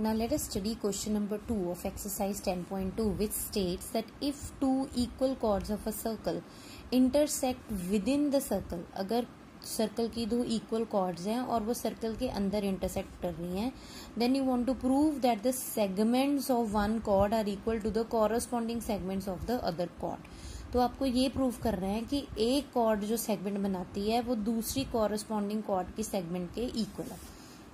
Now let us study question number 2 of exercise 10.2, which states that if two equal chords of a circle intersect within the circle, अगर circle की दो equal chords हैं और वो circle के अंदर intersect कर रही हैं, then you want to prove that the segments of one chord are equal to the corresponding segments of the other chord. तो आपको ये प्रूव कर रहे हैं कि एक कॉर्ड जो सेगमेंट बनाती है वो दूसरी कॉरस्पॉन्डिंग कॉर्ड की सेगमेंट के इक्वल है।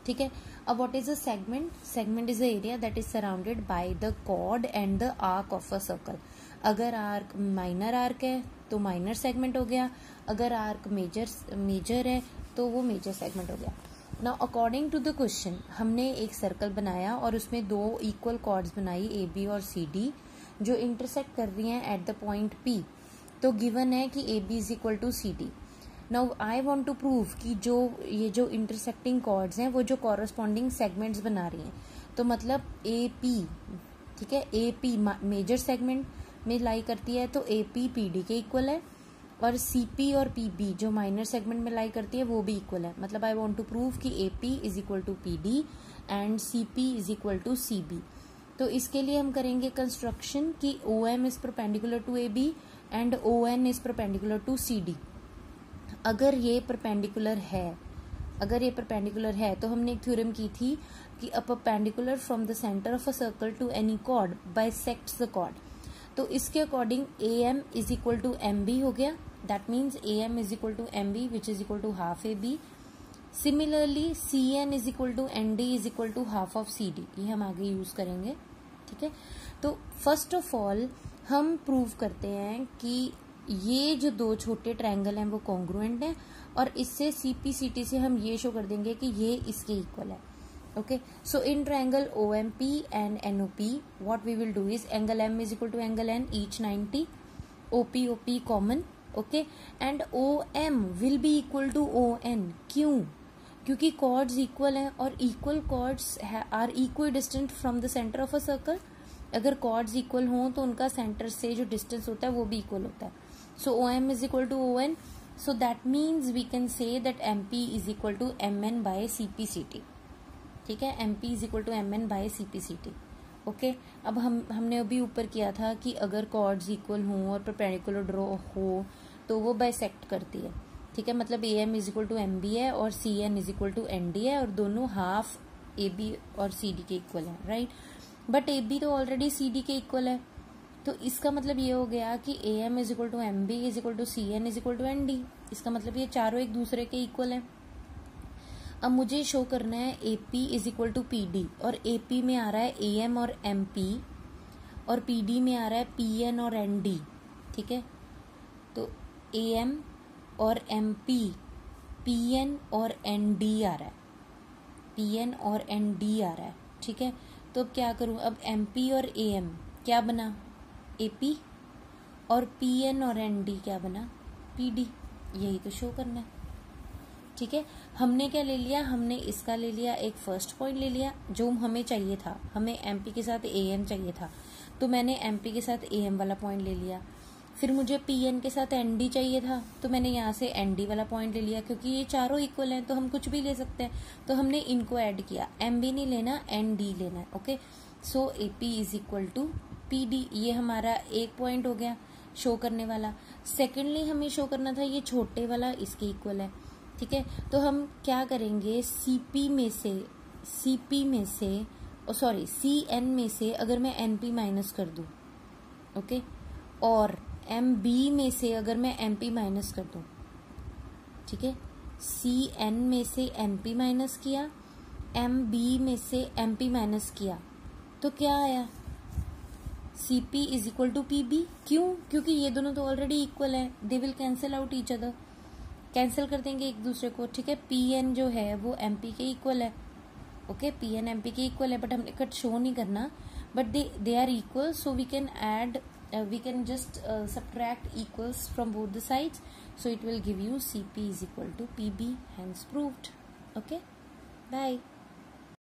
ठीक है, अब what is a segment? Segment is a area that is surrounded by the chord and the arc of a circle. अगर आर्क माइनर आर्क है तो माइनर सेगमेंट हो गया, अगर आर्क मेजर है तो वो मेजर सेगमेंट हो गया। Now according to the question, हमने एक सर्कल बनाया और उसमें दो इक्वल कॉर्ड्स बनाई ए बी और सी डी जो इंटरसेक्ट कर रही हैं एट द पॉइंट पी। तो गिवन है कि A B is equal to C D. Now I want to prove कि ये जो इंटरसेक्टिंग कॉर्ड्स हैं वो जो कॉरस्पॉन्डिंग सेगमेंट्स बना रही हैं। तो मतलब ए पी, ठीक है, ए पी मेजर सेगमेंट में लाई करती है तो ए पी पी डी के इक्वल है, और सी पी और पी बी जो माइनर सेगमेंट में लाई करती है वो भी इक्वल है। मतलब आई वांट टू प्रूव कि A P is equal to P D and C P is equal to C B. तो इसके लिए हम करेंगे कंस्ट्रक्शन कि O M is perpendicular to A B and O N is perpendicular to C D. अगर ये perpendicular है तो हमने एक थ्योरम की थी कि a perpendicular from the centre of a circle to any chord bisects the chord. तो इसके according A M is equal to M B हो गया। That means A M is equal to M B which is equal to half A B. Similarly C N is equal to N D is equal to half of C D. ये हम आगे use करेंगे। ठीक है, तो first of all हम prove करते हैं कि ये जो दो छोटे ट्रायंगल हैं वो कॉन्ग्रुएंट हैं, और इससे सीपीसीटी से हम ये शो कर देंगे कि ये इसके इक्वल है। Okay, so in triangle OMP and NOP what we will do is angle M is equal to angle N each 90, OP common, okay, and OM will be equal to ON। क्यों? क्योंकि chords equal हैं और equal chords are equal distant from the centre of a circle. अगर chords equal हों तो उनका centre से जो डिस्टेंस होता है वो भी इक्वल होता है। So OM is equal to ON. So that means we can say that MP is equal to MN by CPCT. ठीक है, MP is equal to MN by CPCT. Okay, अब हमने अभी ऊपर किया था कि अगर कॉर्ड्स इक्वल हों और परपेंडिकुलर ड्रॉ हो तो वो बाइसेक्ट करती है। ठीक है, मतलब AM is equal to MB है और CN is equal to ND है और दोनों हाफ AB और CD के इक्वल है, राइट। बट AB तो ऑलरेडी CD के इक्वल है, तो इसका मतलब ये हो गया कि A M is equal to M B is equal to C N is equal to N D. इसका मतलब ये चारों एक दूसरे के इक्वल हैं। अब मुझे शो करना है A P is equal to P D, और ए पी में आ रहा है ए एम और एम पी, और पी डी में आ रहा है पी एन और एन डी। ठीक है, तो ए एम और एम पी, पी एन और एन डी आ रहा है, पी एन और एन डी आ रहा है। ठीक है, तो अब क्या करूं? अब एम पी और ए एम क्या बना? AP, और PN और ND क्या बना? PD। यही तो शो करना है। ठीक है, हमने क्या ले लिया? हमने इसका ले लिया, एक फर्स्ट पॉइंट ले लिया जो हमें चाहिए था। हमें MP के साथ AM चाहिए था, तो मैंने MP के साथ AM वाला पॉइंट ले लिया। फिर मुझे PN के साथ ND चाहिए था, तो मैंने यहाँ से ND वाला पॉइंट ले लिया। क्योंकि ये चारों इक्वल हैं तो हम कुछ भी ले सकते हैं, तो हमने इनको ऐड किया। MB नहीं लेना, ND लेना है। Okay, so AP is equal to PD। ये हमारा एक पॉइंट हो गया शो करने वाला। सेकेंडली हमें शो करना था ये छोटे वाला इसके इक्वल है। ठीक है, तो हम क्या करेंगे? CN में से अगर मैं NP माइनस कर दूं, ओके, और MB में से अगर मैं MP माइनस कर दूं, ठीक है, CN में से MP माइनस किया, MB में से MP माइनस किया, तो क्या आया? CP is equal to PB। क्यों? क्योंकि ये दोनों तो ऑलरेडी इक्वल है, they will cancel out each other, cancel कर देंगे एक दूसरे को। ठीक है, PN जो है वो MP के इक्वल है। ओके, PN MP के इक्वल है, बट हमने कट शो नहीं करना, but they are equal, so we can add, we can just subtract equals from both the sides, so it will give you CP is equal to PB, hence proved. Okay, bye.